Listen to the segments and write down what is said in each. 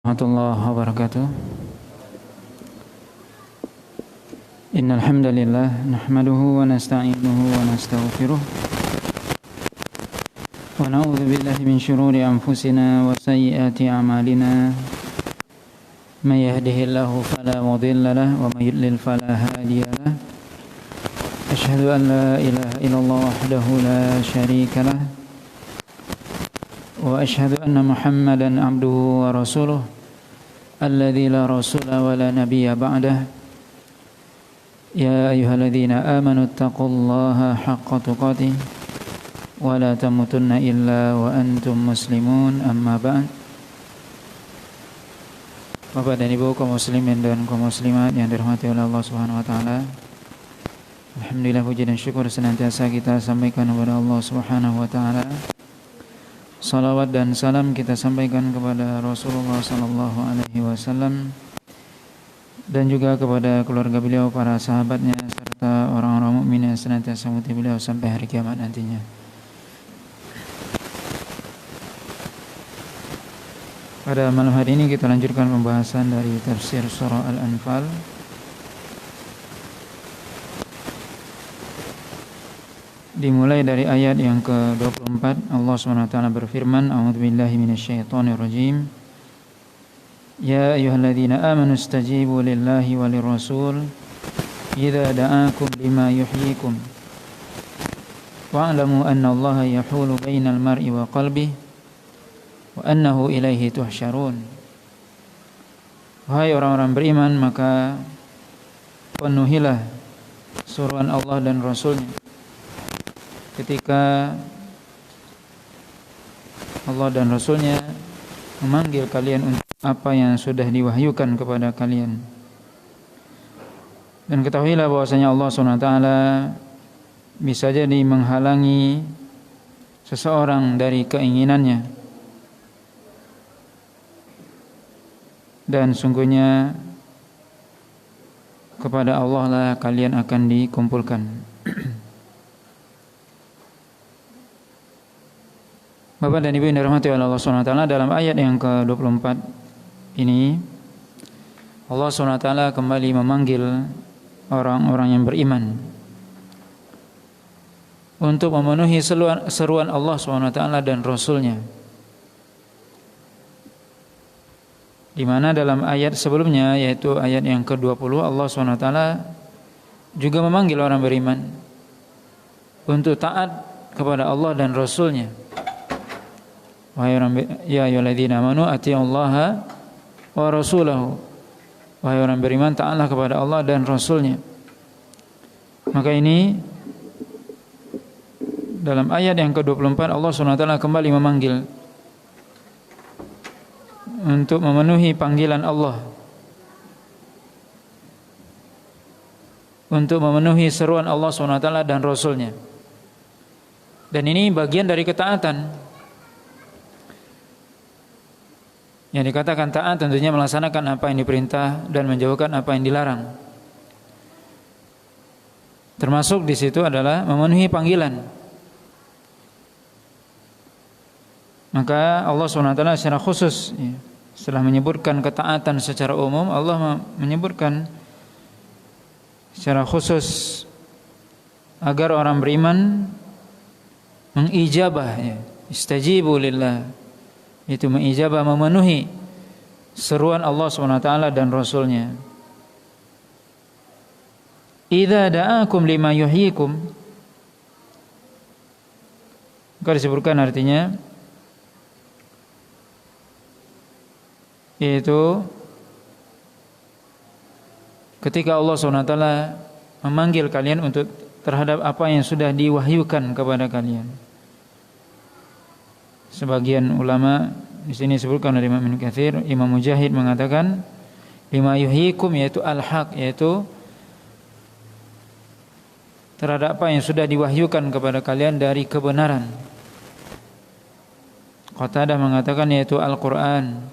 Warahmatullahi wabarakatuh. Innal hamdalillah nahmaduhu wa nasta'inuhu wa nastaghfiruh wa na'udzu billahi min shururi anfusina wa sayyiati a'malina. May yahdihillahu fala mudilla lahu wa may yudlil fala hadiya lahu. Asyhadu an la ilaha illallah wahdahu la syarika lahu wa asyhadu anna Muhammadan abduhu wa rasuluh alladzi la rasula wa la nabiyya ba'dah. Ya ayyuhalladzina amanu taqullaha haqqa tuqatih wa la tamutunna illa wa antum muslimun, amma ba'd. Bapak dan Ibu kaum muslimin dan kaum muslimat yang dirahmati oleh Allah Subhanahu wa taala. Alhamdulillah, puji dan syukur senantiasa kita sampaikan kepada Allah Subhanahu wa taala. Salawat dan salam kita sampaikan kepada Rasulullah sallallahu alaihi wasallam dan juga kepada keluarga beliau, para sahabatnya serta orang-orang mukmin yang senantiasa mengikuti beliau sampai hari kiamat nantinya. Pada malam hari ini kita lanjutkan pembahasan dari tafsir surah Al-Anfal. Dimulai dari ayat yang ke-24, Allah SWT berfirman, A'udzubillahi minasyaitonirrajim. Ya ayyuhalladzina amanu istajibu lillahi walirrasul idza da'akum lima yuhyikum wa'lamu anna Allaha yahulu bainal mar'i wa qalbihi wa annahu ilaihi tuhsyarun. Wahai orang-orang beriman, maka penuhilah suruhan Allah dan Rasulnya ketika Allah dan Rasulnya memanggil kalian untuk apa yang sudah diwahyukan kepada kalian. Dan ketahuilah bahwasanya Allah SWT bisa jadi menghalangi seseorang dari keinginannya, dan sungguhnya kepada Allah lah kalian akan dikumpulkan. Bapak dan Ibu yang dirahmati oleh Allah SWT, dalam ayat yang ke-24 ini Allah SWT kembali memanggil orang-orang yang beriman untuk memenuhi seruan Allah SWT dan Rasulnya, di mana dalam ayat sebelumnya, yaitu ayat yang ke-20, Allah SWT juga memanggil orang beriman untuk taat kepada Allah dan Rasulnya. Ya ayyuhalladzina amanu atiiullaha wa rasulahu. Wahai orang beriman, taatlah kepada Allah dan Rasulnya. Maka ini dalam ayat yang ke-24 Allah SWT kembali memanggil untuk memenuhi panggilan Allah, untuk memenuhi seruan Allah SWT dan Rasulnya. Dan ini bagian dari ketaatan. Yang dikatakan taat tentunya melaksanakan apa yang diperintah dan menjauhkan apa yang dilarang. Termasuk di situ adalah memenuhi panggilan. Maka Allah SWT secara khusus, setelah menyebutkan ketaatan secara umum, Allah menyebutkan secara khusus agar orang beriman mengijabah, istajibu lillah, itu mengijabah, memenuhi seruan Allah SWT dan Rasulnya. Idza da'akum lima yuhyikum, maka disebutkan artinya yaitu ketika Allah SWT memanggil kalian untuk terhadap apa yang sudah diwahyukan kepada kalian. Sebagian ulama di sini disebutkan oleh Imam Ibnu Katsir, Imam Mujahid mengatakan lima yuhyikum, yaitu al-haq, yaitu terhadap apa yang sudah diwahyukan kepada kalian dari kebenaran. Qatadah mengatakan yaitu Al-Qur'an,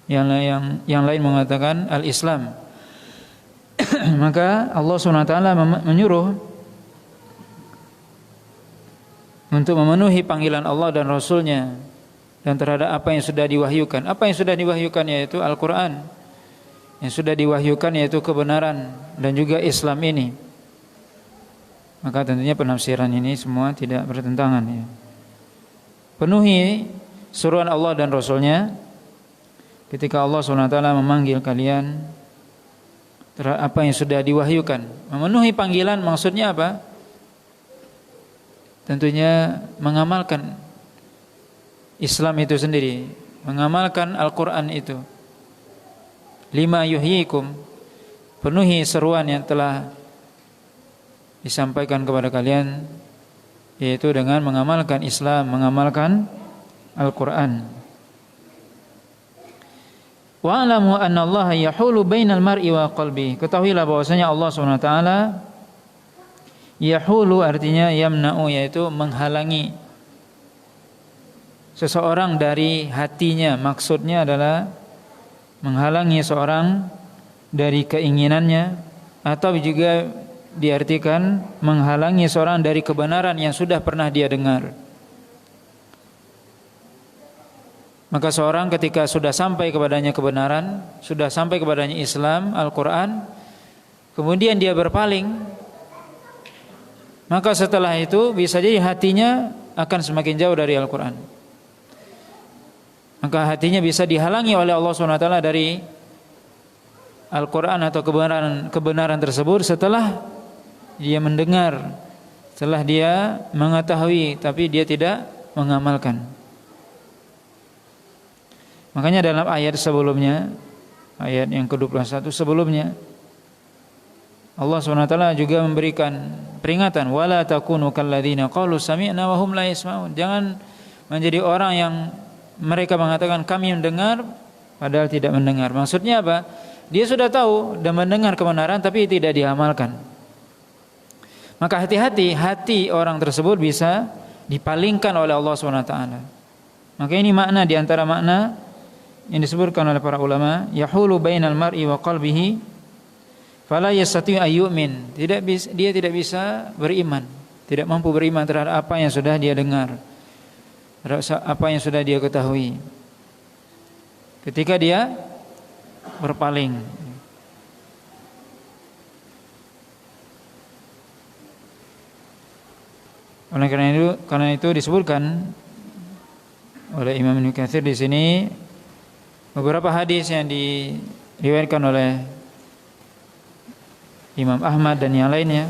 yang lain mengatakan al-Islam. Maka Allah SWT menyuruh untuk memenuhi panggilan Allah dan Rasulnya dan terhadap apa yang sudah diwahyukan. Apa yang sudah diwahyukan yaitu Al-Quran, yang sudah diwahyukan yaitu kebenaran dan juga Islam ini. Maka tentunya penafsiran ini semua tidak bertentangan ya. Penuhi seruan Allah dan Rasulnya ketika Allah SWT memanggil kalian terhadap apa yang sudah diwahyukan. Memenuhi panggilan maksudnya apa? Tentunya mengamalkan Islam itu sendiri, mengamalkan Al-Quran itu. Lima yuhyikum, penuhi seruan yang telah disampaikan kepada kalian, yaitu dengan mengamalkan Islam, mengamalkan Al-Quran. Wa'lamu anna Allah yahulu bainal mar'i wa qalbi. Ketahuilah bahwasanya Allah SWT yahulu artinya yamna'u, yaitu menghalangi seseorang dari hatinya. Maksudnya adalah menghalangi seorang dari keinginannya, atau juga diartikan menghalangi seorang dari kebenaran yang sudah pernah dia dengar. Maka seorang ketika sudah sampai kepadanya kebenaran, sudah sampai kepadanya Islam, Al-Quran, kemudian dia berpaling, maka setelah itu bisa jadi hatinya akan semakin jauh dari Al-Quran. Maka hatinya bisa dihalangi oleh Allah SWT dari Al-Quran atau kebenaran tersebut setelah dia mendengar, setelah dia mengetahui, tapi dia tidak mengamalkan. Makanya dalam ayat sebelumnya, ayat yang ke-21 sebelumnya, Allah SWT juga memberikan peringatan, wala takunu kalladzina qalu sami'na wa hum la yasma'un. Jangan menjadi orang yang mereka mengatakan kami mendengar padahal tidak mendengar. Maksudnya apa? Dia sudah tahu dan mendengar kebenaran tapi tidak diamalkan. Maka hati-hati, hati orang tersebut bisa dipalingkan oleh Allah SWT. Maka ini makna di antara makna yang disebutkan oleh para ulama, yahulu bainal mar'i wa qalbihi fala yastati' ayyumin. Dia tidak bisa beriman, tidak mampu beriman terhadap apa yang sudah dia dengar, terhadap apa yang sudah dia ketahui. Ketika dia berpaling. Oleh karena itu disebutkan oleh Imam Ibnu Katsir di sini beberapa hadis yang diriwayatkan oleh Imam Ahmad dan yang lainnya,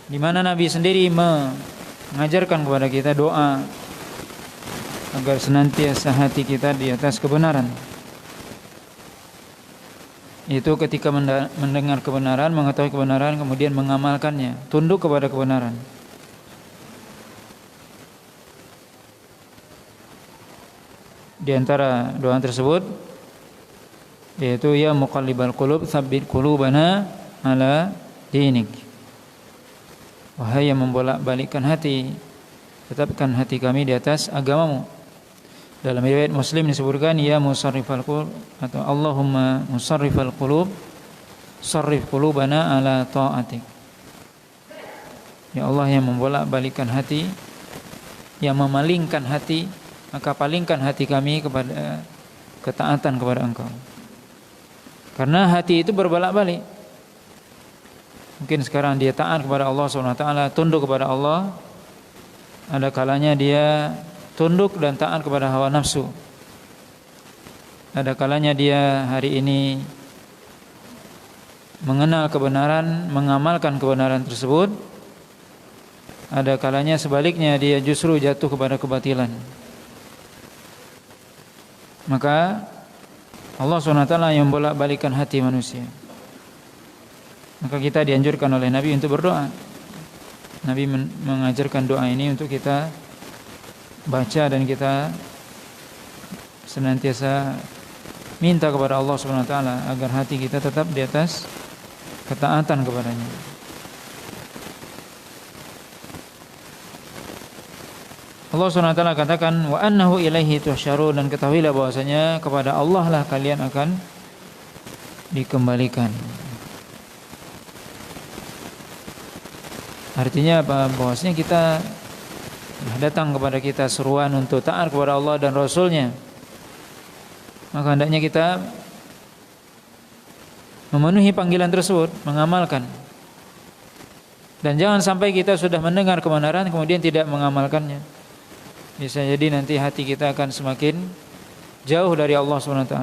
di mana Nabi sendiri mengajarkan kepada kita doa agar senantiasa hati kita di atas kebenaran. Itu ketika mendengar kebenaran, mengetahui kebenaran, kemudian mengamalkannya, tunduk kepada kebenaran. Di antara doa tersebut yaitu ya muqallibal qulub tsabbit qulubana ala dinik. Wahai yang membolak-balikkan hati, tetapkan hati kami di atas agamamu. Dalam riwayat Muslim disebutkan ya musarrifal qulub atau Allahumma musarrifal qulub sarrif qulubana ala ta'atik. Ya Allah yang membolak-balikkan hati, yang memalingkan hati, maka palingkan hati kami kepada ketaatan kepada Engkau. Karena hati itu berbolak-balik. Mungkin sekarang dia taat kepada Allah SWT, tunduk kepada Allah. Ada kalanya dia tunduk dan taat kepada hawa nafsu. Ada kalanya dia hari ini mengenal kebenaran, mengamalkan kebenaran tersebut. Ada kalanya sebaliknya dia justru jatuh kepada kebatilan. Maka Allah SWT yang bolak-balikan hati manusia. Maka kita dianjurkan oleh Nabi untuk berdoa. Nabi mengajarkan doa ini untuk kita baca dan kita senantiasa minta kepada Allah SWT agar hati kita tetap di atas ketaatan kepadanya. Allah SWT katakan wa annahu ilaihi tuhsyarun, dan ketahuilah bahwasanya kepada Allah lah kalian akan dikembalikan. Artinya apa? Bahwasanya kita datang kepada kita seruan untuk taat kepada Allah dan Rasul-Nya, maka hendaknya kita memenuhi panggilan tersebut, mengamalkan. Dan jangan sampai kita sudah mendengar kebenaran kemudian tidak mengamalkannya. Bisa jadi nanti hati kita akan semakin jauh dari Allah SWT,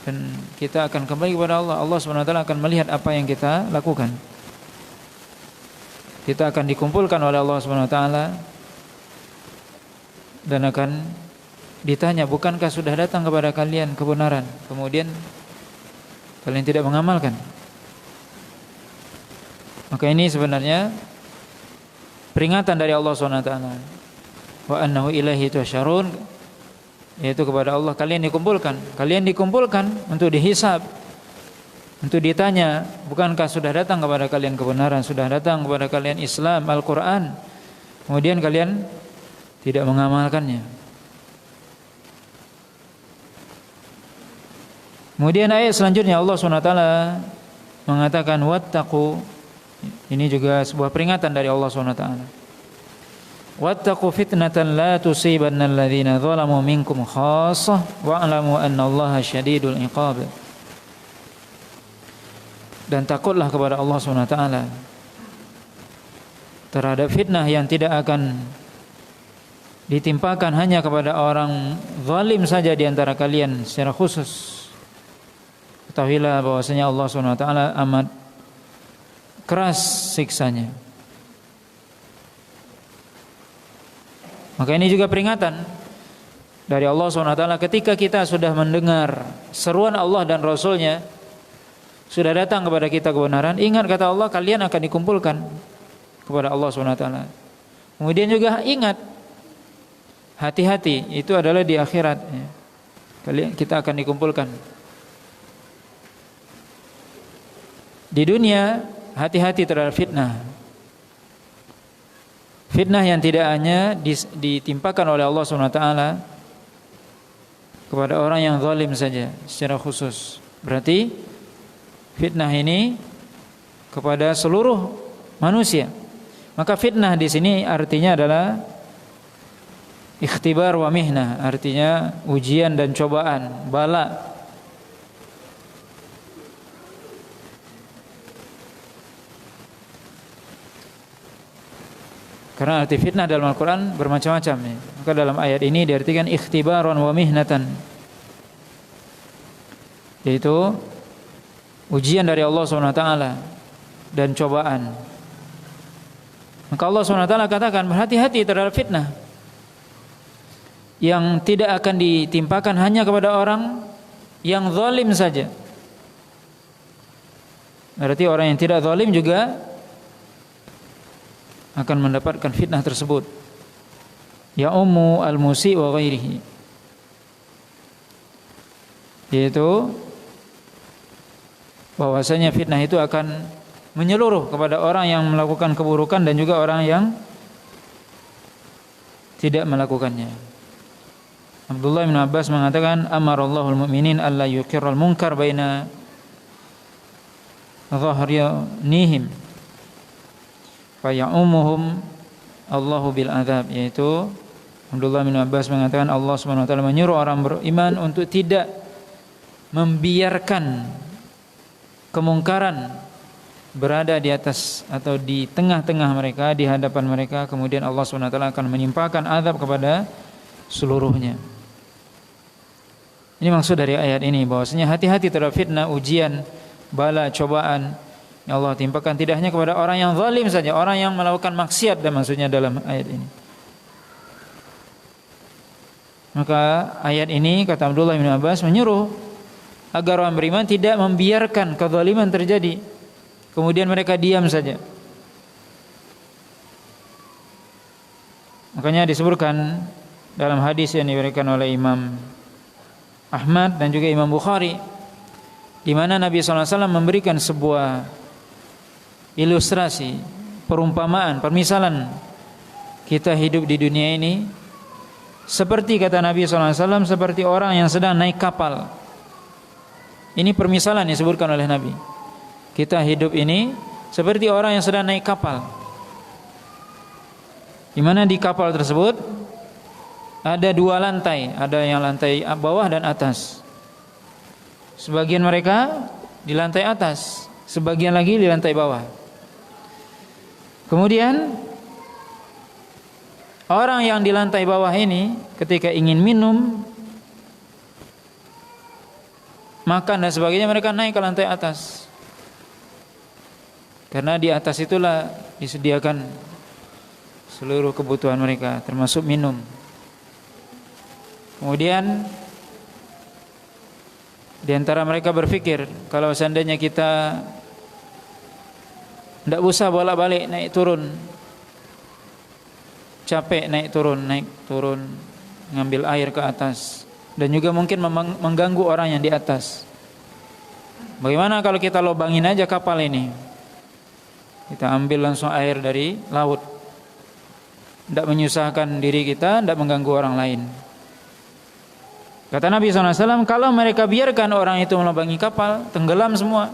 dan kita akan kembali kepada Allah. Allah SWT akan melihat apa yang kita lakukan. Kita akan dikumpulkan oleh Allah SWT dan akan ditanya, bukankah sudah datang kepada kalian kebenaran, kemudian kalian tidak mengamalkan? Maka ini sebenarnya peringatan dari Allah SWT, wa annahu ilaihi tusyarun, yaitu kepada Allah kalian dikumpulkan untuk dihisab, untuk ditanya, bukankah sudah datang kepada kalian kebenaran, sudah datang kepada kalian Islam, Al-Quran, kemudian kalian tidak mengamalkannya. Kemudian ayat selanjutnya Allah SWT mengatakan wattaqu, ini juga sebuah peringatan dari Allah SWT. Wattaqu fitnatan la tusibanna alladhina zalamu minkum khassah wa'lamu annallaha syadidul iqab. Dan takutlah kepada Allah SWT terhadap fitnah yang tidak akan ditimpakan hanya kepada orang zalim saja di antara kalian secara khusus. Ketahuilah bahwasanya Allah SWT amat keras siksanya. Maka ini juga peringatan dari Allah SWT ketika kita sudah mendengar seruan Allah dan Rasul-Nya, sudah datang kepada kita kebenaran, ingat kata Allah, kalian akan dikumpulkan kepada Allah SWT. Kemudian juga ingat, hati-hati, itu adalah di akhirat, kita akan dikumpulkan. Di dunia hati-hati terhadap fitnah. Fitnah yang tidak hanya ditimpakan oleh Allah SWT kepada orang yang zalim saja secara khusus. Berarti fitnah ini kepada seluruh manusia. Maka fitnah di sini artinya adalah ikhtibar wa mihnah, artinya ujian dan cobaan, bala. Karena arti fitnah dalam Al-Quran bermacam-macam ya. Maka dalam ayat ini diartikan ikhtibaran wa mihnatan, yaitu ujian dari Allah SWT dan cobaan. Maka Allah SWT katakan berhati-hati terhadap fitnah yang tidak akan ditimpakan hanya kepada orang yang zalim saja. Berarti orang yang tidak zalim juga akan mendapatkan fitnah tersebut. Ya ummu al-musi wa ghairihi, yaitu bahwasanya fitnah itu akan menyeluruh kepada orang yang melakukan keburukan dan juga orang yang tidak melakukannya. Abdullah bin Abbas mengatakan, amarallahul mu'minin alla yuqirral munkar baina dhahrinihim faya'umuhum Allahu bil adzab, yaitu Abdullah bin Abbas mengatakan Allah Subhanahu wa taala menyuruh orang beriman untuk tidak membiarkan kemungkaran berada di atas atau di tengah-tengah mereka, di hadapan mereka, kemudian Allah Subhanahu wa taala akan menimpakan azab kepada seluruhnya. Ini maksud dari ayat ini, bahwasanya hati-hati terhadap fitnah, ujian, bala, cobaan yang Allah timpakan tidak hanya kepada orang yang zalim saja, orang yang melakukan maksiat dan maksudnya dalam ayat ini. Maka ayat ini kata Abdullah bin Abbas menyuruh agar orang beriman tidak membiarkan kezaliman terjadi, kemudian mereka diam saja. Makanya disebutkan dalam hadis yang diberikan oleh Imam Ahmad dan juga Imam Bukhari, di mana Nabi SAW memberikan sebuah ilustrasi, perumpamaan, permisalan kita hidup di dunia ini seperti kata Nabi SAW, seperti orang yang sedang naik kapal. Ini permisalan yang disebutkan oleh Nabi. Kita hidup ini seperti orang yang sedang naik kapal. di mana di kapal tersebut ada 2 lantai, ada yang lantai bawah dan atas. Sebagian mereka di lantai atas, sebagian lagi di lantai bawah. Kemudian orang yang di lantai bawah ini ketika ingin minum, makan dan sebagainya, mereka naik ke lantai atas. Karena di atas itulah disediakan seluruh kebutuhan mereka, termasuk minum. Kemudian di antara mereka berpikir, kalau seandainya kita tidak usah bolak-balik naik turun, capek naik turun, ngambil air ke atas, dan juga mungkin mengganggu orang yang di atas. Bagaimana kalau kita lobangin aja kapal ini, kita ambil langsung air dari laut, tidak menyusahkan diri kita, tidak mengganggu orang lain. Kata Nabi SAW, kalau mereka biarkan orang itu melobangi kapal, tenggelam semua.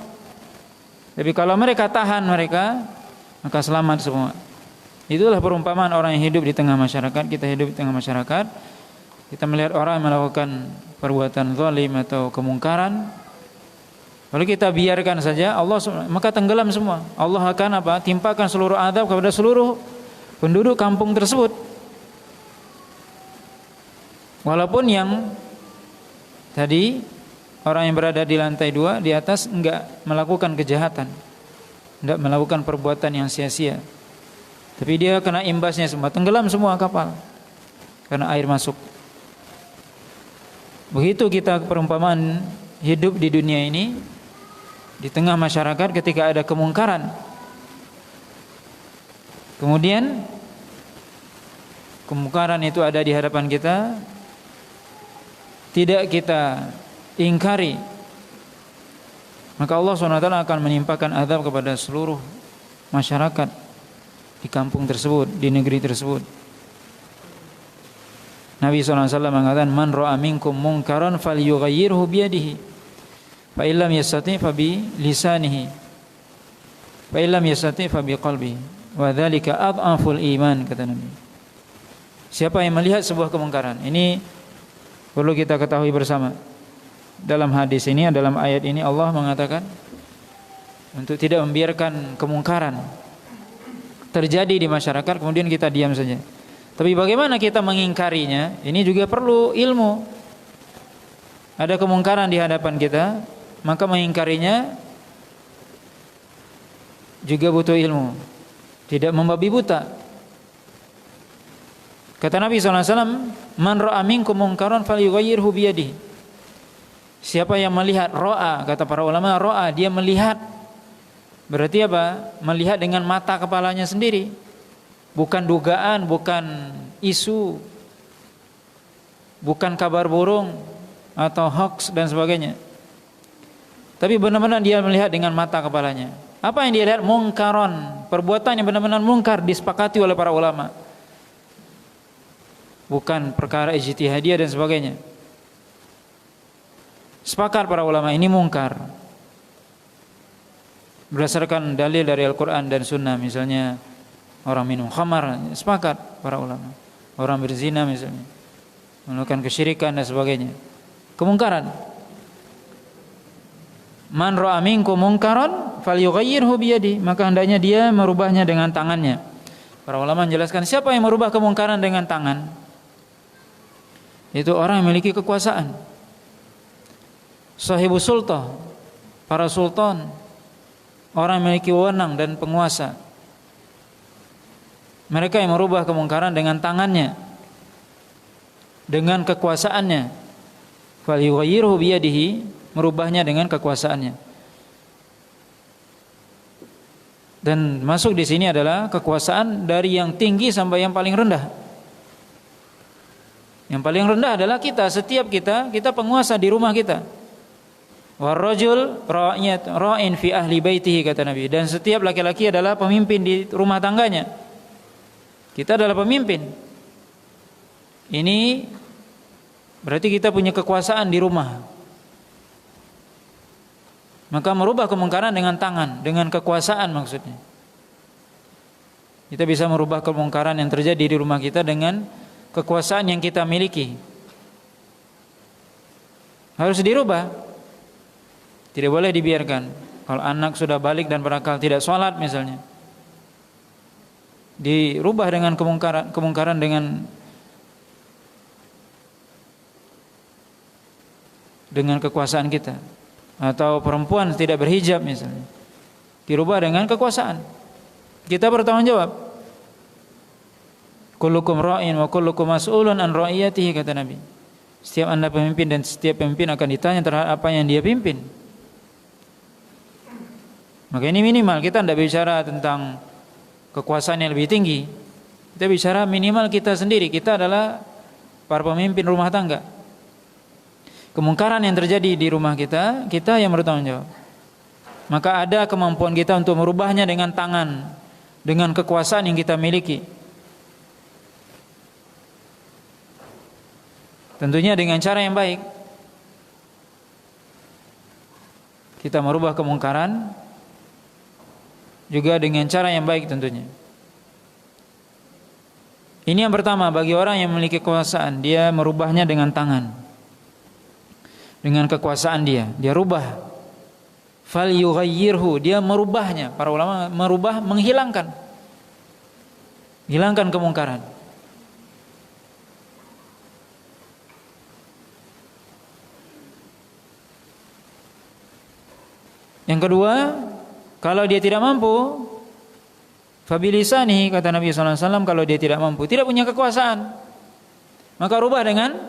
Tapi kalau mereka tahan mereka, maka selamat semua. Itulah perumpamaan orang yang hidup di tengah masyarakat. Kita hidup di tengah masyarakat, kita melihat orang yang melakukan perbuatan zalim atau kemungkaran, lalu kita biarkan saja, maka tenggelam semua. Allah akan timpakan seluruh azab kepada seluruh penduduk kampung tersebut. Walaupun yang tadi orang yang berada di lantai 2 di atas enggak melakukan kejahatan, enggak melakukan perbuatan yang sia-sia, tapi dia kena imbasnya semua, tenggelam semua kapal karena air masuk. Begitu kita perumpamaan hidup di dunia ini, di tengah masyarakat ketika ada kemungkaran, kemudian kemungkaran itu ada di hadapan kita, tidak kita ingkari, maka Allah SWT akan menimpakan azab kepada seluruh masyarakat di kampung tersebut, di negeri tersebut. Nabi SAW mengatakan, man ra'a minkum munkaran falyughayyirhu biyadihi, fa illam yastati' fa bi lisanihi, fa illam yastati' fa bi qalbihi, wa dzalika adhaful iman, kata Nabi. Siapa yang melihat sebuah kemungkaran, ini perlu kita ketahui bersama. Dalam hadis ini, dalam ayat ini Allah mengatakan untuk tidak membiarkan kemungkaran terjadi di masyarakat kemudian kita diam saja. Tapi bagaimana kita mengingkarinya, ini juga perlu ilmu. Ada kemungkaran di hadapan kita, maka mengingkarinya juga butuh ilmu, tidak membabi buta. Kata Nabi SAW, man ra'a minkum munkaran falyughayyirhu biyadihi. Siapa yang melihat, ro'a, kata para ulama, ro'a, dia melihat. Berarti apa? Melihat dengan mata kepalanya sendiri, bukan dugaan, bukan isu, bukan kabar burung atau hoax dan sebagainya, tapi benar-benar dia melihat dengan mata kepalanya. Apa yang dia lihat? Mungkaron, perbuatan yang benar-benar mungkar, disepakati oleh para ulama, bukan perkara ijtihadiyah dan sebagainya. Sepakat para ulama ini mungkar berdasarkan dalil dari Al-Quran dan Sunnah. Misalnya orang minum khamar, sepakat para ulama. Orang berzina misalnya, melakukan kesyirikan dan sebagainya, kemungkaran. Man ra'a minkum munkaran falyughayyirhu biyadihi, maka hendaknya dia merubahnya dengan tangannya. Para ulama menjelaskan siapa yang merubah kemungkaran dengan tangan, itu orang yang memiliki kekuasaan. Sahibus sultan, para sultan, orang yang memiliki wewenang dan penguasa, mereka yang merubah kemungkaran dengan tangannya, dengan kekuasaannya. Falyughayyirhu biyadihi, merubahnya dengan kekuasaannya. Dan masuk di sini adalah kekuasaan dari yang tinggi sampai yang paling rendah. Yang paling rendah adalah kita, setiap kita penguasa di rumah kita. Warrajul ra'in fi ahli baitihi, kata Nabi. Dan setiap laki-laki adalah pemimpin di rumah tangganya. Kita adalah pemimpin. Ini berarti kita punya kekuasaan di rumah. Maka merubah kemungkaran dengan tangan, dengan kekuasaan maksudnya. Kita bisa merubah kemungkaran yang terjadi di rumah kita dengan kekuasaan yang kita miliki. Harus dirubah. Tidak boleh dibiarkan. Kalau anak sudah balik dan berakal tidak sholat misalnya, dirubah dengan kemungkaran dengan kekuasaan kita. Atau perempuan tidak berhijab misalnya, dirubah dengan kekuasaan. Kita bertanggung jawab. Kullukum ra'in wa kullukum mas'ulun an ra'iyatihi, kata Nabi. Setiap Anda pemimpin dan setiap pemimpin akan ditanya terhadap apa yang dia pimpin. Maka ini minimal, kita tidak bicara tentang kekuasaan yang lebih tinggi. Kita bicara minimal kita sendiri. Kita adalah para pemimpin rumah tangga. Kemungkaran yang terjadi di rumah kita, kita yang bertanggung jawab. Maka ada kemampuan kita untuk merubahnya dengan tangan, dengan kekuasaan yang kita miliki. Tentunya dengan cara yang baik. Kita merubah kemungkaran juga dengan cara yang baik tentunya. Ini yang pertama, bagi orang yang memiliki kekuasaan, dia merubahnya dengan tangan. Dengan kekuasaan dia rubah. Fal yughayyirhu, dia merubahnya. Para ulama merubah, menghilangkan. Hilangkan kemungkaran. Yang kedua, kalau dia tidak mampu, fabilisanihi, kata Nabi SAW, kalau dia tidak mampu, tidak punya kekuasaan, maka rubah dengan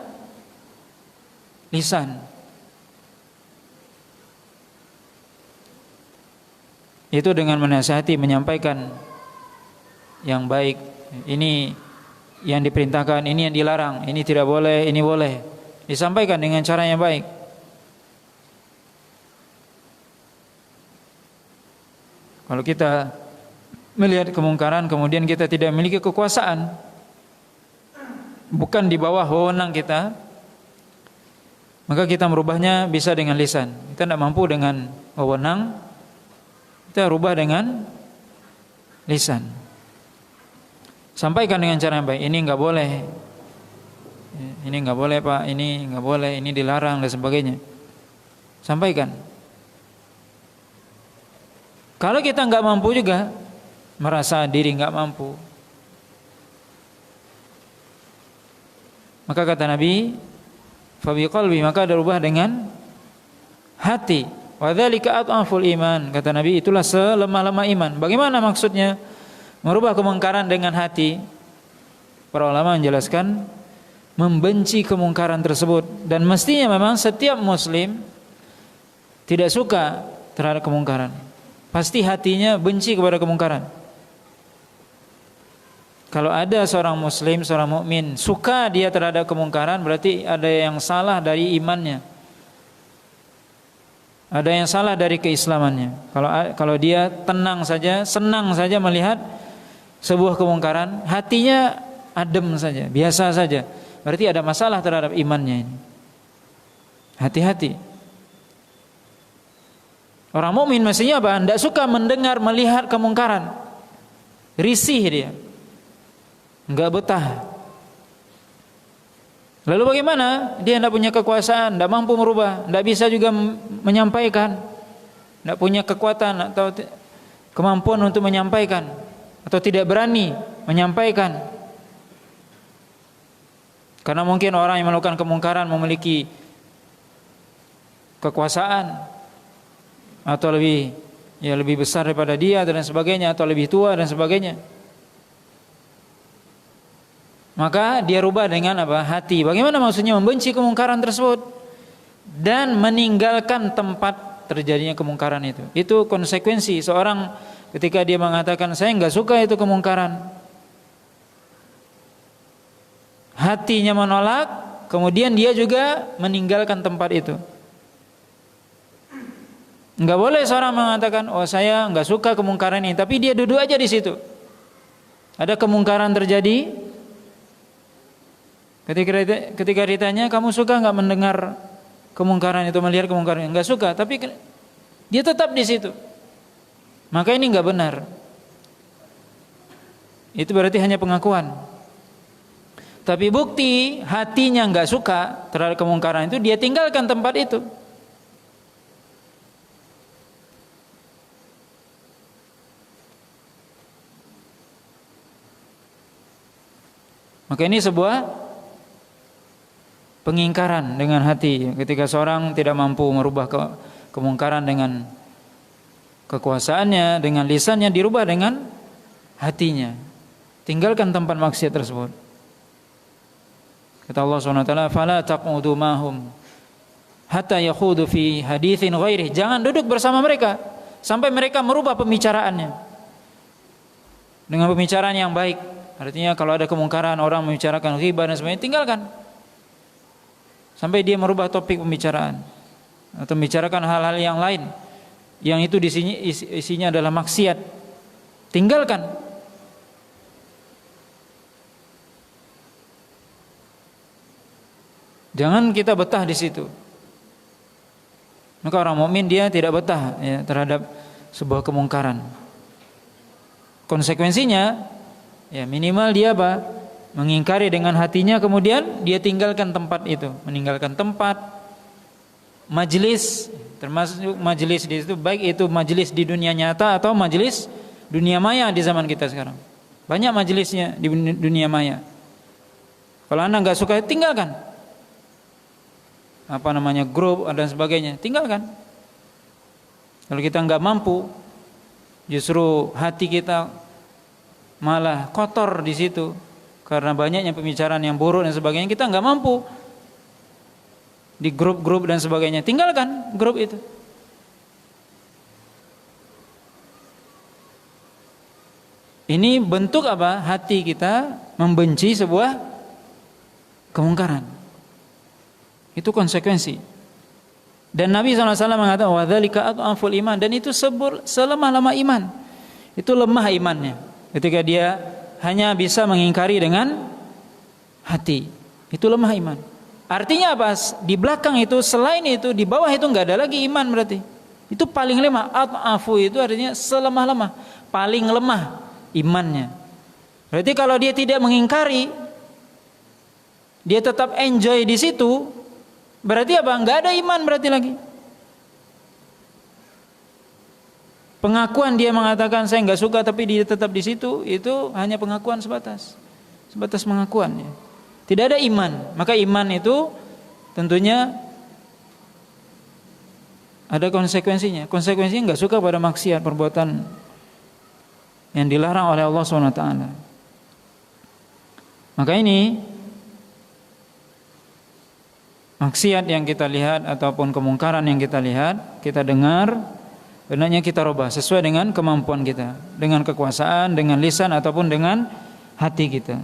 lisan. Itu dengan menasihati, menyampaikan yang baik. Ini yang diperintahkan, ini yang dilarang, ini tidak boleh, ini boleh. Disampaikan dengan cara yang baik. Kalau kita melihat kemungkaran kemudian kita tidak memiliki kekuasaan, bukan di bawah wewenang kita, maka kita merubahnya bisa dengan lisan. Kita tidak mampu dengan wewenang, kita rubah dengan lisan. Sampaikan dengan cara yang baik. Ini enggak boleh. Ini enggak boleh, Pak. Ini enggak boleh. Ini dilarang dan sebagainya. Sampaikan. Kalau kita enggak mampu juga, merasa diri enggak mampu, maka kata Nabi, fa biqalbi, maka dirubah dengan hati. Wadzalika adhaful iman, kata Nabi, itulah selemah-lemah iman. Bagaimana maksudnya merubah kemungkaran dengan hati? Para ulama menjelaskan, membenci kemungkaran tersebut, dan mestinya memang setiap muslim tidak suka terhadap kemungkaran. Pasti hatinya benci kepada kemungkaran. Kalau ada seorang muslim, seorang mukmin suka dia terhadap kemungkaran, berarti ada yang salah dari imannya. Ada yang salah dari keislamannya. Kalau dia tenang saja, senang saja melihat sebuah kemungkaran, hatinya adem saja, biasa saja, berarti ada masalah terhadap imannya ini. Hati-hati. Orang mukmin mestinya apa? Tidak suka mendengar, melihat kemungkaran. Risih dia, enggak betah. Lalu bagaimana? Dia tidak punya kekuasaan, tidak mampu merubah, tidak bisa juga menyampaikan, tidak punya kekuatan atau kemampuan untuk menyampaikan, atau tidak berani menyampaikan. Karena mungkin orang yang melakukan kemungkaran memiliki kekuasaan, atau lebih besar daripada dia dan sebagainya, atau lebih tua dan sebagainya. Maka dia rubah dengan apa? Hati. Bagaimana maksudnya membenci kemungkaran tersebut dan meninggalkan tempat terjadinya kemungkaran itu? Itu konsekuensi seorang ketika dia mengatakan saya enggak suka itu kemungkaran. Hatinya menolak, kemudian dia juga meninggalkan tempat itu. Enggak boleh seorang mengatakan, oh saya enggak suka kemungkaran ini, tapi dia duduk aja di situ. Ada kemungkaran terjadi, ketika ditanya, kamu suka enggak mendengar kemungkaran itu, melihat kemungkaran? Enggak suka, tapi dia tetap di situ. Maka ini enggak benar. itu berarti hanya pengakuan. Tapi bukti hatinya nggak suka terhadap kemungkaran itu, dia tinggalkan tempat itu. Maka ini sebuah pengingkaran dengan hati. Ketika seorang tidak mampu merubah kemungkaran dengan kekuasaannya, dengan lisannya, dirubah dengan hatinya. Tinggalkan tempat maksiat tersebut. Kata Allah SWT, "Fala taqudu mahum hatta yakhudu fi haditsin ghairih." Jangan duduk bersama mereka sampai mereka merubah pembicaraannya dengan pembicaraan yang baik. Artinya kalau ada kemungkaran, orang membicarakan ghibah dan sebagainya, tinggalkan sampai dia merubah topik pembicaraan atau membicarakan hal-hal yang lain yang itu isinya adalah maksiat. Tinggalkan. Jangan kita betah di situ. Maka orang mukmin dia tidak betah ya, terhadap sebuah kemungkaran. Konsekuensinya ya minimal dia apa? Mengingkari dengan hatinya, kemudian dia tinggalkan tempat itu, meninggalkan tempat majelis, termasuk majelis di situ, baik itu majelis di dunia nyata atau majelis dunia maya di zaman kita sekarang. Banyak majelisnya di dunia maya. Kalau Anda nggak suka, tinggalkan. Grup dan sebagainya, tinggalkan. Kalau kita nggak mampu, justru hati kita malah kotor di situ karena banyaknya pembicaraan yang buruk dan sebagainya, kita nggak mampu di grup-grup dan sebagainya, tinggalkan grup itu. Ini bentuk apa? Hati kita membenci sebuah kemungkaran. Itu konsekuensi. Dan Nabi SAW mengatakan wadzalika adhaful iman, dan itu selemah-lemah iman. Itu lemah imannya ketika dia hanya bisa mengingkari dengan hati. Itu lemah iman. Artinya apa? Di belakang itu, selain itu, di bawah itu enggak ada lagi iman berarti. Itu paling lemah. Adhafu itu artinya selemah-lemah, paling lemah imannya. Berarti kalau dia tidak mengingkari, dia tetap enjoy di situ, berarti apa? Enggak ada iman berarti lagi. Pengakuan dia mengatakan saya enggak suka tapi dia tetap di situ, itu hanya pengakuan sebatas pengakuan ya. Tidak ada iman. Maka iman itu tentunya ada konsekuensinya. Konsekuensinya enggak suka pada maksiat, perbuatan yang dilarang oleh Allah SWT. Maka ini maksiat yang kita lihat ataupun kemungkaran yang kita lihat, kita dengar, hendaknya kita rubah sesuai dengan kemampuan kita, dengan kekuasaan, dengan lisan ataupun dengan hati kita.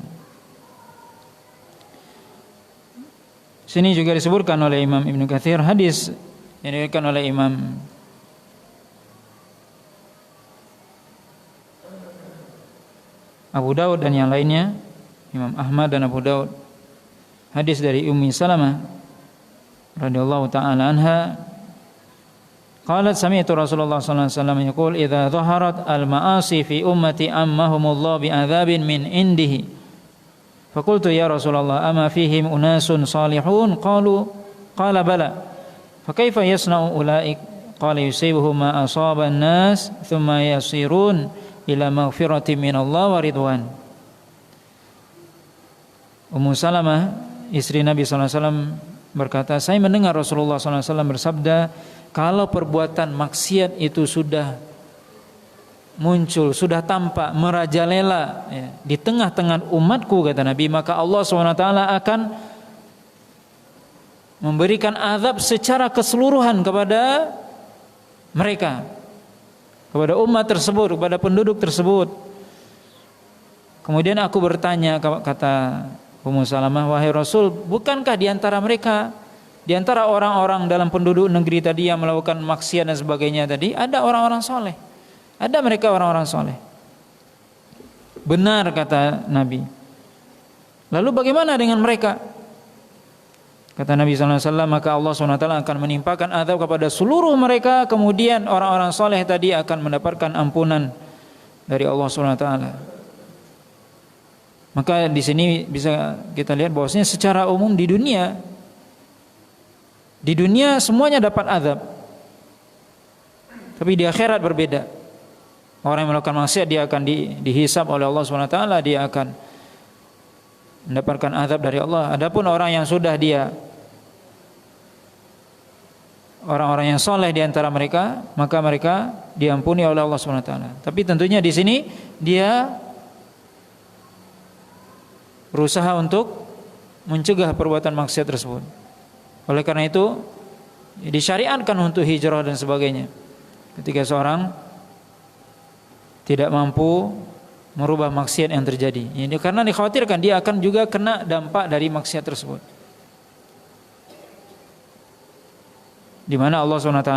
Sini juga disebutkan oleh Imam Ibnu Katsir hadis yang diriwayatkan oleh Imam Abu Daud dan yang lainnya, Imam Ahmad dan Abu Daud, hadis dari Ummi Salamah radhiyallahu ta'ala anha, qalat sami'tu Rasulullah sallallahu alaihi wasallam yaqul idza dhaharat al-ma'asi fi ummati ammahumullah bi'adzabin min indihi faqultu ya Rasulullah ama fihim unasun salihun qala bala fa kaifa yasna'u ulaik qala yusibuhum ma asaba an-nas thumma yasirun ila maghfiratin minallah wa ridwan. Ummu Salamah istri Nabi sallallahu alaihi wasallam berkata, saya mendengar Rasulullah sallallahu alaihi wasallam bersabda, kalau perbuatan maksiat itu sudah muncul, sudah tampak, merajalela ya, di tengah-tengah umatku, kata Nabi, maka Allah SWT akan memberikan azab secara keseluruhan kepada mereka, kepada umat tersebut, kepada penduduk tersebut. Kemudian aku bertanya, kata Ummu Salamah, wahai Rasul, bukankah di antara mereka, di antara orang-orang dalam penduduk negeri tadi yang melakukan maksiat dan sebagainya tadi, ada orang-orang soleh? Ada mereka orang-orang soleh. Benar, kata Nabi. Lalu bagaimana dengan mereka? Kata Nabi SAW, maka Allah SWT akan menimpakan azab kepada seluruh mereka. Kemudian orang-orang soleh tadi akan mendapatkan ampunan dari Allah SWT. Maka di sini bisa kita lihat bahwasanya secara umum di dunia semuanya dapat azab. Tapi di akhirat berbeda. Orang yang melakukan maksiat dia akan dihisab oleh Allah SWT, dia akan mendapatkan azab dari Allah. Adapun orang yang sudah orang-orang yang soleh di antara mereka, maka mereka diampuni oleh Allah SWT. Tapi tentunya di sini dia berusaha untuk mencegah perbuatan maksiat tersebut. Oleh karena itu disyariatkan untuk hijrah dan sebagainya. Ketika seorang tidak mampu merubah maksiat yang terjadi, ini karena dikhawatirkan dia akan juga kena dampak dari maksiat tersebut, di mana Allah SWT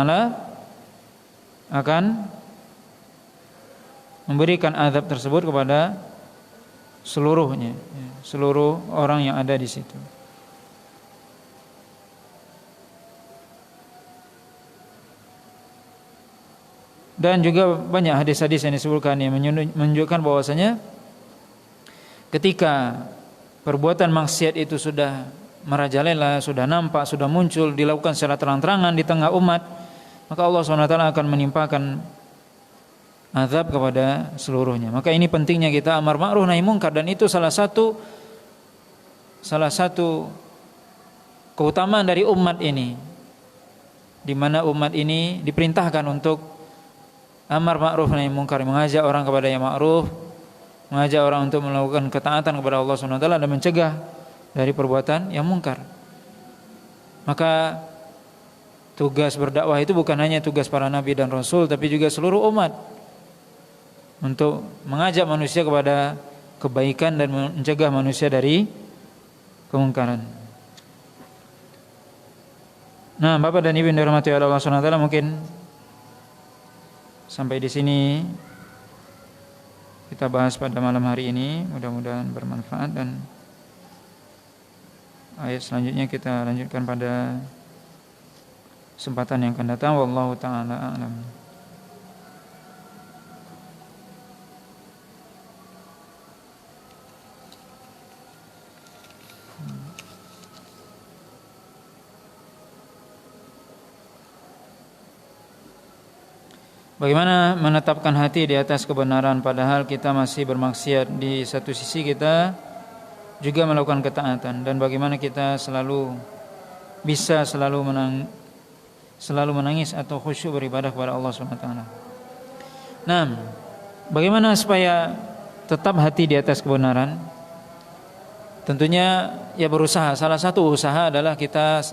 akan memberikan azab tersebut kepada seluruhnya, seluruh orang yang ada di situ. Dan juga banyak hadis-hadis yang disebutkan yang menunjukkan bahwasanya ketika perbuatan maksiat itu sudah merajalela, sudah nampak, sudah muncul, dilakukan secara terang-terangan di tengah umat, maka Allah SWT akan menimpakan azab kepada seluruhnya. Maka ini pentingnya kita amar ma'ruf nahi munkar, dan itu salah satu keutamaan dari umat ini, di mana umat ini diperintahkan untuk amar ma'ruf nahi munkar, mengajak orang kepada yang ma'ruf, mengajak orang untuk melakukan ketaatan kepada Allah SWT dan mencegah dari perbuatan yang munkar. Maka tugas berdakwah itu bukan hanya tugas para nabi dan rasul, tapi juga seluruh umat, untuk mengajak manusia kepada kebaikan dan mencegah manusia dari kemungkaran. Nah, Bapak dan Ibu yang dirahmati Allah SWT, mungkin sampai di sini kita bahas pada malam hari ini. Mudah-mudahan bermanfaat, dan ayat selanjutnya kita lanjutkan pada kesempatan yang akan datang. Wallahu ta'ala a'lam. Bagaimana menetapkan hati di atas kebenaran padahal kita masih bermaksiat? Di satu sisi kita juga melakukan ketaatan, dan bagaimana kita bisa selalu menangis atau khusyuk beribadah kepada Allah SWT. Nah, bagaimana supaya tetap hati di atas kebenaran? Tentunya ya berusaha. Salah satu usaha adalah kita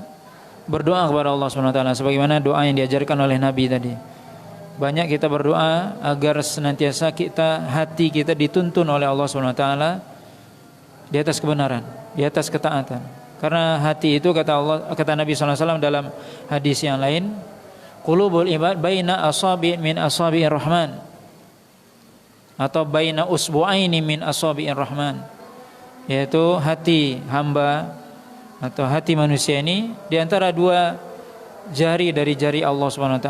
berdoa kepada Allah SWT, sebagaimana doa yang diajarkan oleh Nabi tadi. Banyak kita berdoa agar senantiasa hati kita dituntun oleh Allah SWT di atas kebenaran, di atas ketaatan. Karena hati itu kata Nabi SAW dalam hadis yang lain, qulubul ibad baina asabi' min asabi'ir rahman, atau baina usbu'aini min asabi'ir rahman, yaitu hati hamba atau hati manusia ini di antara dua jari dari jari Allah SWT.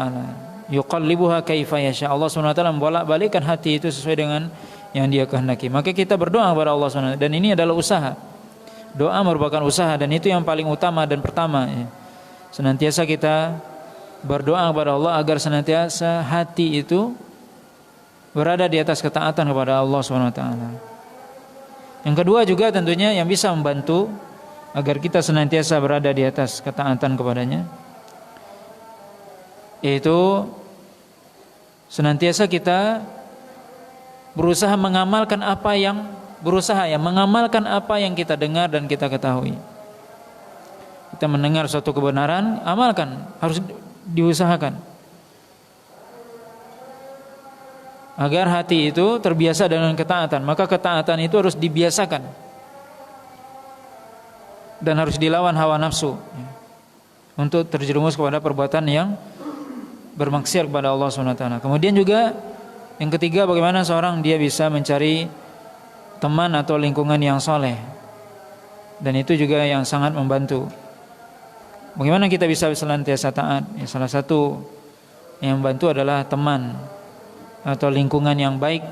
Yuqallibuha kaifa yasha. Allah SWT membolak-balikkan hati itu sesuai dengan yang Dia kehendaki. Maka kita berdoa kepada Allah SWT, dan ini adalah usaha. Doa merupakan usaha, dan itu yang paling utama dan pertama, ya. Senantiasa kita berdoa kepada Allah agar senantiasa hati itu berada di atas ketaatan kepada Allah SWT. Yang kedua juga tentunya yang bisa membantu agar kita senantiasa berada di atas ketaatan kepadanya, yaitu senantiasa kita berusaha mengamalkan apa yang kita dengar dan kita ketahui. Kita mendengar suatu kebenaran, amalkan, harus diusahakan agar hati itu terbiasa dengan ketaatan. Maka ketaatan itu harus dibiasakan dan harus dilawan hawa nafsu, untuk terjerumus kepada perbuatan yang bermaksiat kepada Allah SWT. Kemudian juga yang ketiga, bagaimana seorang dia bisa mencari teman atau lingkungan yang soleh, dan itu juga yang sangat membantu. Bagaimana kita bisa senantiasa taat? Ya, salah satu yang membantu adalah teman atau lingkungan yang baik,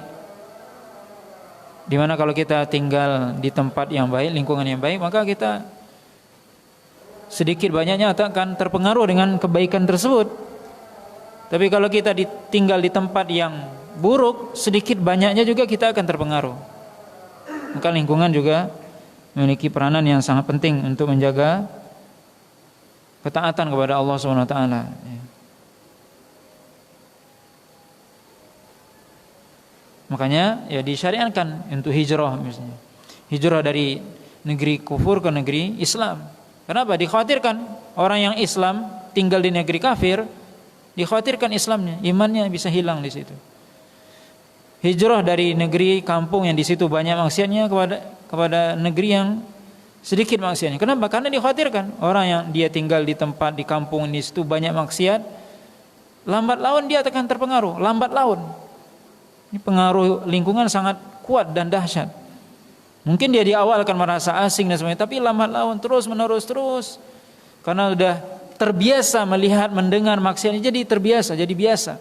Dimana kalau kita tinggal di tempat yang baik, lingkungan yang baik, maka kita sedikit banyaknya akan terpengaruh dengan kebaikan tersebut. Tapi kalau kita tinggal di tempat yang buruk, sedikit banyaknya juga kita akan terpengaruh. Maka lingkungan juga memiliki peranan yang sangat penting untuk menjaga ketaatan kepada Allah Subhanahu wa taala. Makanya ya disyariatkan untuk hijrah misalnya. Hijrah dari negeri kufur ke negeri Islam. Kenapa? Dikhawatirkan orang yang Islam tinggal di negeri kafir, dikhawatirkan Islamnya, imannya bisa hilang di situ. Hijrah dari negeri kampung yang di situ banyak maksiatnya kepada negeri yang sedikit maksiatnya. Kenapa? Karena dikhawatirkan orang yang dia tinggal di tempat di kampung di situ banyak maksiat, lambat laun dia akan terpengaruh, lambat laun. Ini pengaruh lingkungan sangat kuat dan dahsyat. Mungkin dia di awal akan merasa asing dan sebagainya, tapi lambat laun terus karena sudah terbiasa melihat mendengar maksiat, jadi terbiasa, jadi biasa.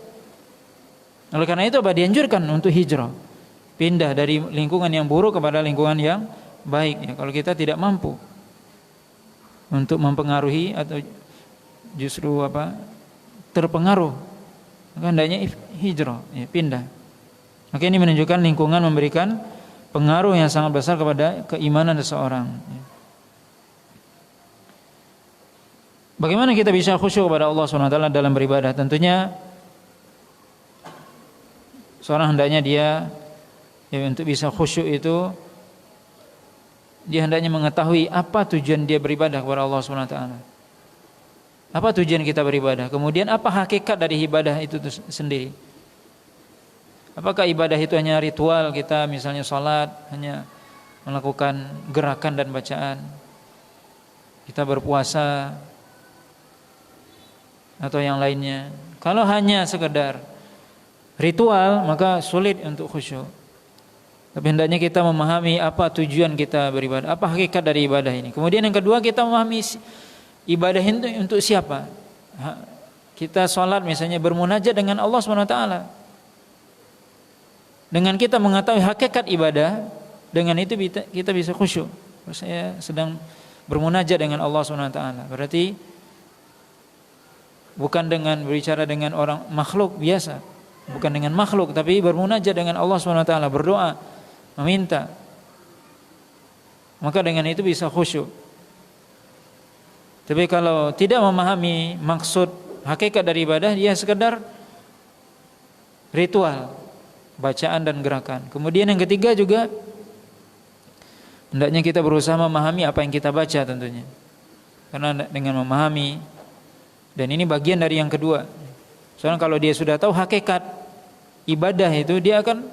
Oleh karena itu dianjurkan untuk hijrah, pindah dari lingkungan yang buruk kepada lingkungan yang baik. Ya, kalau kita tidak mampu untuk mempengaruhi atau justru terpengaruh, maka hendaknya hijrah, ya, pindah. Maka ini menunjukkan lingkungan memberikan pengaruh yang sangat besar kepada keimanan seseorang. Bagaimana kita bisa khusyuk kepada Allah SWT dalam beribadah? Tentunya seorang hendaknya dia untuk bisa khusyuk itu dia hendaknya mengetahui apa tujuan dia beribadah kepada Allah SWT. Apa tujuan kita beribadah? Kemudian apa hakikat dari ibadah itu sendiri? Apakah ibadah itu hanya ritual, kita misalnya sholat hanya melakukan gerakan dan bacaan, kita berpuasa atau yang lainnya? Kalau hanya sekedar ritual maka sulit untuk khusyuk. Tapi hendaknya kita memahami apa tujuan kita beribadah, apa hakikat dari ibadah ini. Kemudian yang kedua, kita memahami ibadah itu untuk siapa. Kita sholat misalnya bermunajat dengan Allah SWT. Dengan kita mengetahui hakikat ibadah, dengan itu kita bisa khusyuk. Saya sedang bermunajat dengan Allah SWT. Berarti bukan dengan berbicara dengan orang makhluk biasa, bukan dengan makhluk, tapi bermunajat dengan Allah SWT, berdoa, meminta. Maka dengan itu bisa khusyuk. Tapi kalau tidak memahami maksud hakikat dari ibadah, dia sekedar ritual, bacaan dan gerakan. Kemudian yang ketiga juga hendaknya kita berusaha memahami apa yang kita baca tentunya. Karena dengan memahami, dan ini bagian dari yang kedua. Soalnya kalau dia sudah tahu hakikat ibadah itu, dia akan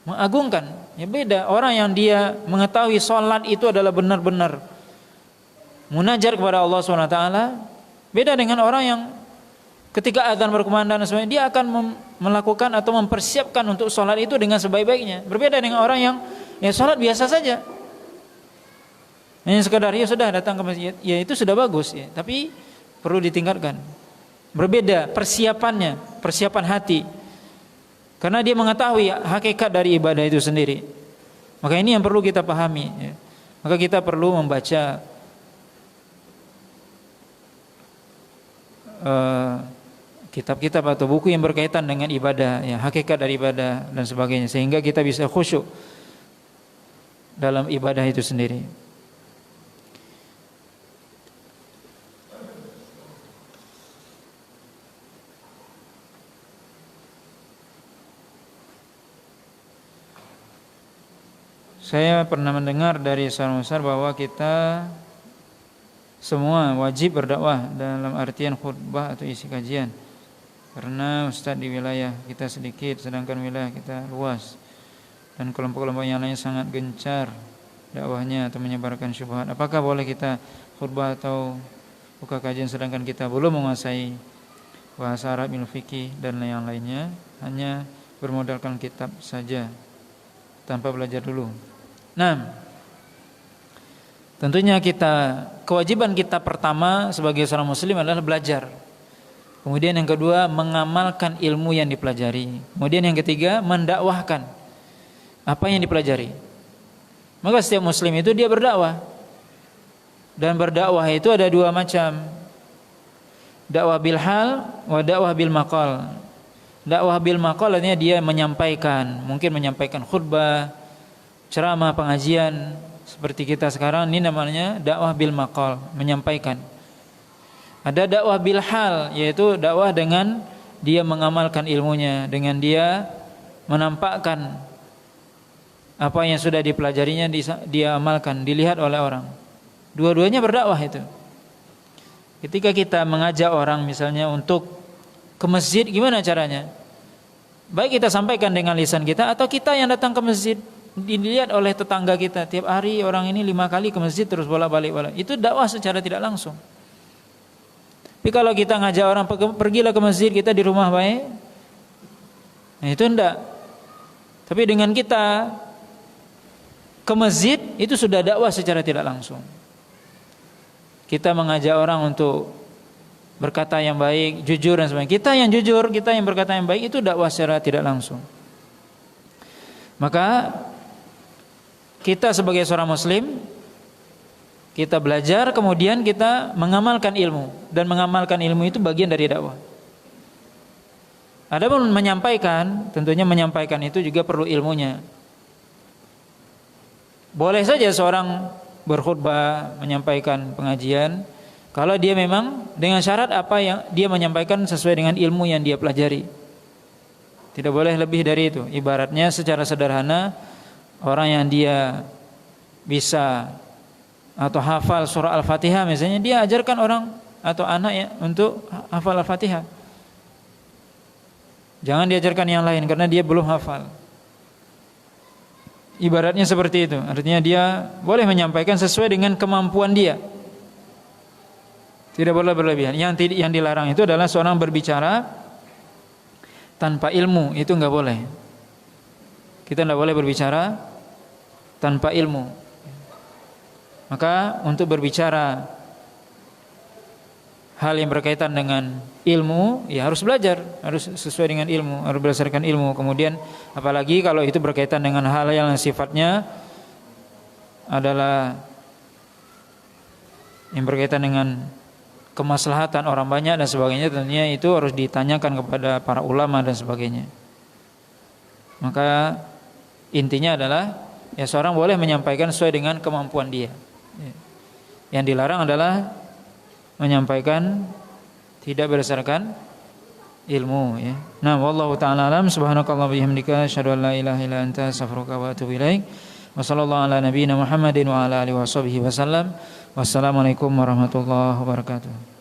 mengagungkan. Ya beda orang yang dia mengetahui sholat itu adalah benar-benar munajat kepada Allah SWT, beda dengan orang yang ketika azan berkumandang dan sebagainya, dia akan melakukan atau mempersiapkan untuk sholat itu dengan sebaik-baiknya. Berbeda dengan orang yang sholat biasa saja, hanya sekadar ya sudah datang ke masjid, ya itu sudah bagus ya, tapi perlu ditingkatkan. Berbeda persiapannya, persiapan hati, karena dia mengetahui hakikat dari ibadah itu sendiri. Maka ini yang perlu kita pahami ya. Maka kita perlu membaca kitab-kitab atau buku yang berkaitan dengan ibadah, ya, hakikat dari ibadah dan sebagainya, sehingga kita bisa khusyuk dalam ibadah itu sendiri. Saya pernah mendengar dari seorang ustaz bahwa kita semua wajib berdakwah dalam artian khutbah atau isi kajian. Karena ustaz di wilayah kita sedikit, sedangkan wilayah kita luas, dan kelompok-kelompok yang lain sangat gencar dakwahnya atau menyebarkan syubhat. Apakah boleh kita khutbah atau buka kajian sedangkan kita belum menguasai bahasa Arab, ilmu fikih dan yang lainnya, hanya bermodalkan kitab saja tanpa belajar dulu? Nah, tentunya kewajiban kita pertama sebagai seorang muslim adalah belajar. Kemudian yang kedua, mengamalkan ilmu yang dipelajari. Kemudian yang ketiga, mendakwahkan. apa yang dipelajari. Maka setiap muslim itu dia berdakwah. Dan berdakwah itu ada dua macam. Dakwah bil hal wa dakwah bil maqal. Dakwah bil maqal artinya dia menyampaikan, mungkin menyampaikan khutbah, ceramah, pengajian seperti kita sekarang, ini namanya dakwah bil maqal, menyampaikan. Ada dakwah bil hal, yaitu dakwah dengan dia mengamalkan ilmunya, dengan dia menampakkan apa yang sudah dipelajarinya, dia amalkan, dilihat oleh orang. Dua-duanya berdakwah itu. Ketika kita mengajak orang misalnya untuk ke masjid, gimana caranya? Baik kita sampaikan dengan lisan kita, atau kita yang datang ke masjid, dilihat oleh tetangga kita, tiap hari orang ini 5 kali ke masjid terus bolak-balik. Itu dakwah secara tidak langsung. Tapi kalau kita ngajak orang pergilah ke masjid, kita di rumah baik, nah itu enggak. Tapi dengan kita ke masjid, itu sudah dakwah secara tidak langsung. Kita mengajak orang untuk berkata yang baik, jujur dan sebagainya. Kita yang jujur, kita yang berkata yang baik, itu dakwah secara tidak langsung. Maka kita sebagai seorang muslim, kita belajar, kemudian kita mengamalkan ilmu, dan mengamalkan ilmu itu bagian dari dakwah. Adapun menyampaikan, tentunya menyampaikan itu juga perlu ilmunya. Boleh saja seorang berkhutbah, menyampaikan pengajian, kalau dia memang dengan syarat apa yang dia menyampaikan sesuai dengan ilmu yang dia pelajari. Tidak boleh lebih dari itu. Ibaratnya secara sederhana, orang yang dia bisa atau hafal surah Al-Fatihah misalnya, dia ajarkan orang atau anaknya untuk hafal Al-Fatihah. Jangan diajarkan yang lain karena dia belum hafal. Ibaratnya seperti itu. Artinya dia boleh menyampaikan sesuai dengan kemampuan dia. Tidak boleh berlebihan. Yang dilarang itu adalah seorang berbicara tanpa ilmu, itu enggak boleh. Kita enggak boleh berbicara tanpa ilmu. Maka untuk berbicara hal yang berkaitan dengan ilmu, ya harus belajar, harus sesuai dengan ilmu, harus berdasarkan ilmu. Kemudian apalagi kalau itu berkaitan dengan hal yang sifatnya adalah yang berkaitan dengan kemaslahatan orang banyak dan sebagainya, tentunya itu harus ditanyakan kepada para ulama dan sebagainya. Maka intinya adalah ya seorang boleh menyampaikan sesuai dengan kemampuan dia. Yang dilarang adalah menyampaikan tidak berdasarkan ilmu, ya. Nah, wallahu taala alam. Subhanakallah bihamdika asyhadu an la ilaha illa anta astaghfiruka wa atubu ilaik. Wa sallallahu ala nabiyyina Muhammadin wa ala alihi washabihi wasallam. Wassalamualaikum warahmatullahi wabarakatuh.